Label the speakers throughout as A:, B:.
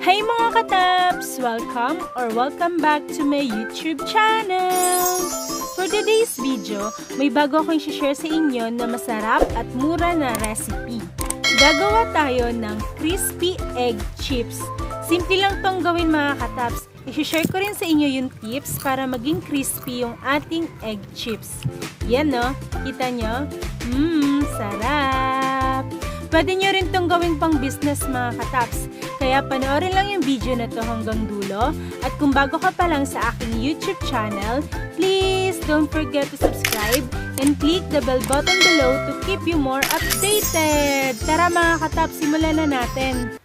A: Hi mga kataps! Welcome back to my YouTube channel! For today's video, may bago akong share sa inyo na masarap at mura na recipe. Gagawa tayo ng crispy egg chips. Simple lang tong gawin mga kataps. I-share ko rin sa inyo yung tips para maging crispy yung ating egg chips. Yan no, kita nyo? Sarap! Pwede nyo rin tong gawing pang business mga kataps. Kaya panoorin lang yung video na to hanggang dulo. At kung bago ka pa lang sa aking YouTube channel, please don't forget to subscribe and click the bell button below to keep you more updated. Tara mga kataps, simulan na natin.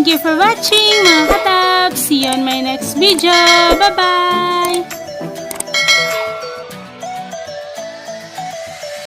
A: Thank you for watching mga katabs. See you on my next video. Bye-bye!